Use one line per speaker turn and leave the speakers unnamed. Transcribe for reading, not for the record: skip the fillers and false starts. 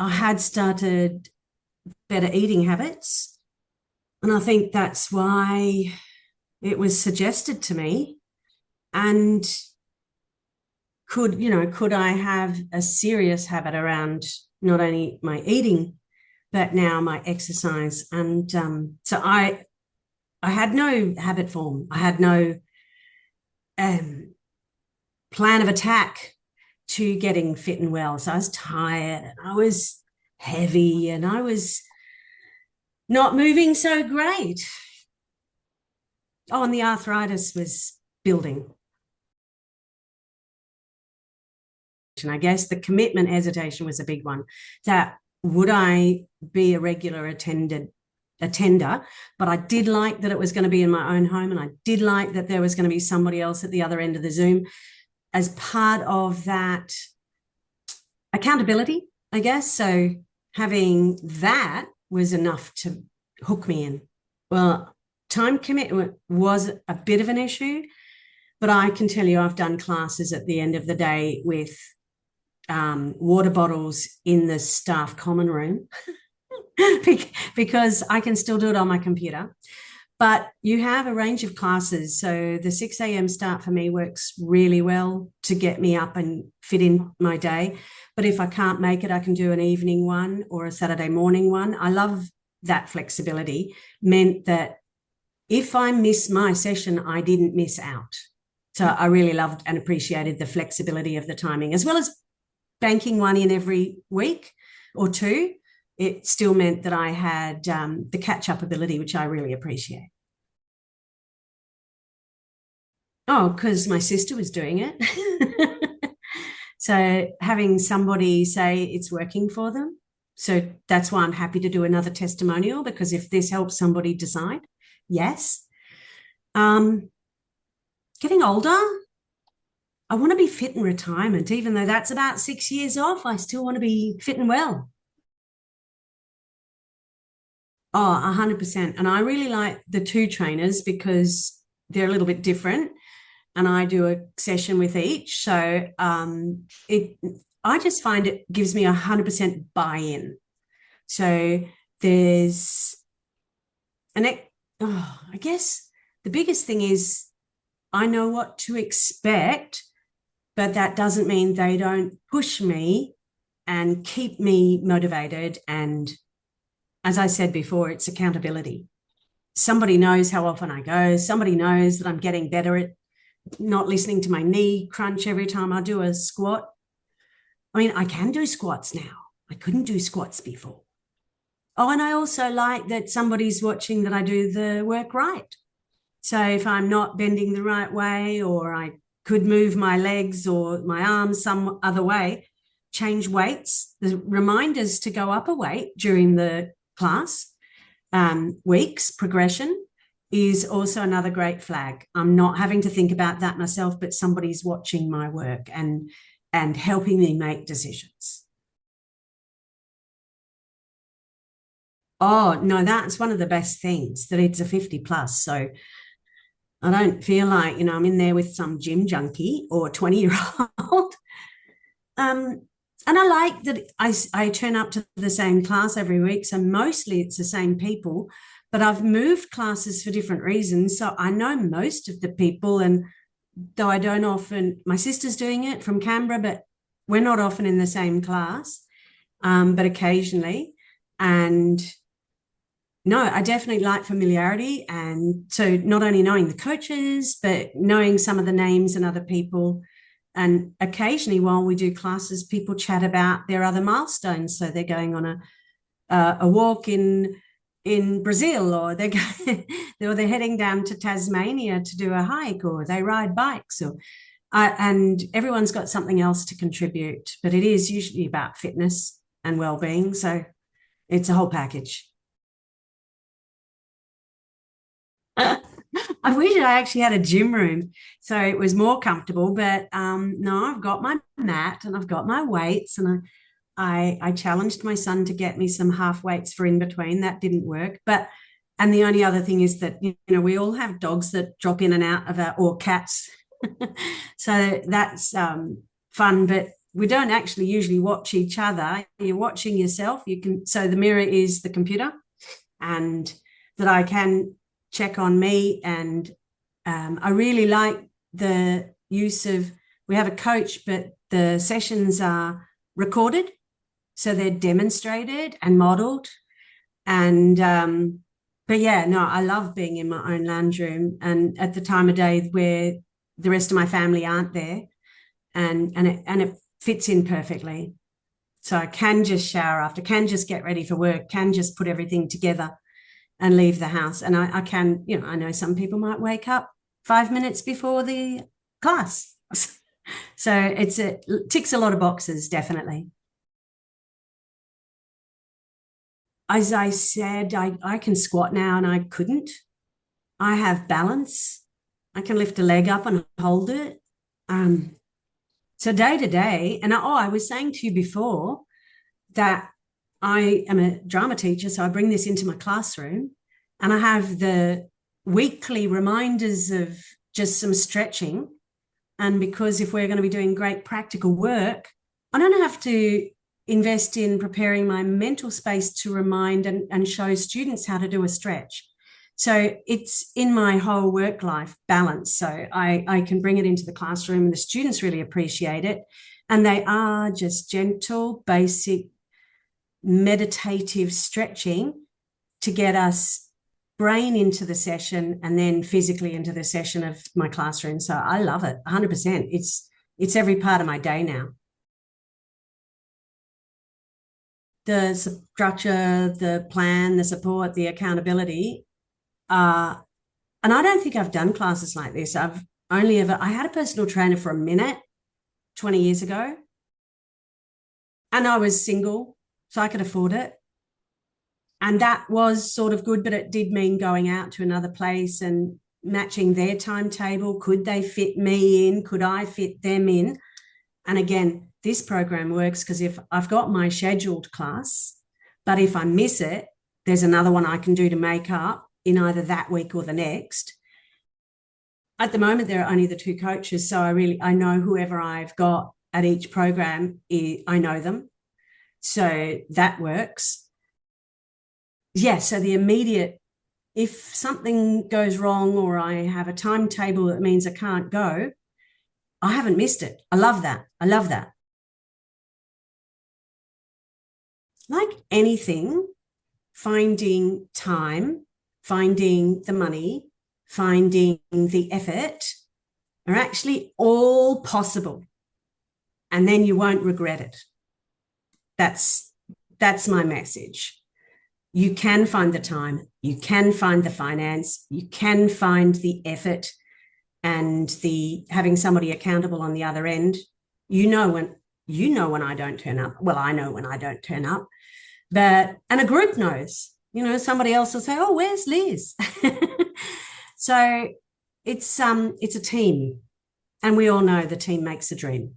I had started better eating habits. And I think that's why it was suggested to me. And could I have a serious habit around not only my eating, but now my exercise? And so I had no habit form. I had no um, plan of attack to getting fit and well. So I was tired and I was heavy and I was not moving so great. Oh, and the arthritis was building. And I guess the commitment hesitation was a big one. That would I be a regular attender, but I did like that it was going to be in my own home, and I did like that there was going to be somebody else at the other end of the Zoom as part of that accountability, I guess. So having that was enough to hook me in. Well, time commitment was a bit of an issue, but I can tell you I've done classes at the end of the day with water bottles in the staff common room because I can still do it on my computer. But you have a range of classes. So the 6 a.m. start for me works really well to get me up and fit in my day. But if I can't make it, I can do an evening one or a Saturday morning one. I love that flexibility. Meant that if I miss my session, I didn't miss out. So I really loved and appreciated the flexibility of the timing, as well as banking one in every week or two. It still meant that I had the catch-up ability, which I really appreciate. Oh, because my sister was doing it. So having somebody say it's working for them. So that's why I'm happy to do another testimonial, because if this helps somebody decide, yes. Getting older, I want to be fit in retirement. Even though that's about 6 years off, I still want to be fit and well. Oh, 100%. And I really like the two trainers because they're a little bit different, and I do a session with each. So I just find it gives me 100% buy-in. So there's I guess the biggest thing is I know what to expect, but that doesn't mean they don't push me and keep me motivated. And as I said before, it's accountability. Somebody knows how often I go. Somebody knows that I'm getting better at not listening to my knee crunch every time I do a squat. I mean, I can do squats now. I couldn't do squats before. Oh, and I also like that somebody's watching that I do the work right. So if I'm not bending the right way, or I could move my legs or my arms some other way, change weights, the reminders to go up a weight during the class, weeks progression is also another great flag. I'm not having to think about that myself, but somebody's watching my work and helping me make decisions. Oh, no, that's one of the best things, that it's a 50 plus. So I don't feel like, I'm in there with some gym junkie or 20-year-old. And I like that I turn up to the same class every week. So mostly it's the same people, but I've moved classes for different reasons. So I know most of the people, and though I don't often, my sister's doing it from Canberra, but we're not often in the same class, but occasionally. And no, I definitely like familiarity. And so not only knowing the coaches, but knowing some of the names and other people. And occasionally while we do classes, people chat about their other milestones. So they're going on a walk in Brazil, or they're heading down to Tasmania to do a hike, or they ride bikes, and everyone's got something else to contribute. But it is usually about fitness and well-being. So it's a whole package. I wish I actually had a gym room so it was more comfortable, but no, I've got my mat and I've got my weights, and I challenged my son to get me some half weights for in between. That didn't work, and the only other thing is that we all have dogs that drop in and out of or cats, so that's fun. But we don't actually usually watch each other. You're watching yourself. So the mirror is the computer, and that I can check on me. And I really like the use of, we have a coach, but the sessions are recorded. So they're demonstrated and modeled. And, but yeah, no, I love being in my own lounge room and at the time of day where the rest of my family aren't there, and it fits in perfectly. So I can just shower after, can just get ready for work, can just put everything together and leave the house. And I can, I know some people might wake up 5 minutes before the class. So it ticks a lot of boxes, definitely. As I said, I can squat now and I couldn't. I have balance. I can lift a leg up and hold it. So day to day, and I was saying to you before that I am a drama teacher, so I bring this into my classroom, and I have the weekly reminders of just some stretching. And because if we're going to be doing great practical work, I don't have to invest in preparing my mental space to remind and show students how to do a stretch. So it's in my whole work life balance. So I can bring it into the classroom and the students really appreciate it. And they are just gentle, basic, meditative stretching to get us brain into the session and then physically into the session of my classroom. So I love it 100%. It's every part of my day now. The structure, the plan, the support, the accountability. And I don't think I've done classes like this. I had a personal trainer for a minute 20 years ago, and I was single, so I could afford it. And that was sort of good, but it did mean going out to another place and matching their timetable. Could they fit me in? Could I fit them in? And again, this program works because if I've got my scheduled class, but if I miss it, there's another one I can do to make up in either that week or the next. At the moment, there are only the two coaches. So I know whoever I've got at each program, I know them. So that works. Yeah, so the immediate, if something goes wrong or I have a timetable that means I can't go, I haven't missed it. I love that. I love that. Like anything, finding time, finding the money, finding the effort are actually all possible. And then you won't regret it. That's my message. You can find the time, you can find the finance, you can find the effort and the having somebody accountable on the other end. You know when I don't turn up. Well, I know when I don't turn up. And a group knows. Somebody else will say, "Oh, where's Liz?" So it's a team, and we all know the team makes a dream.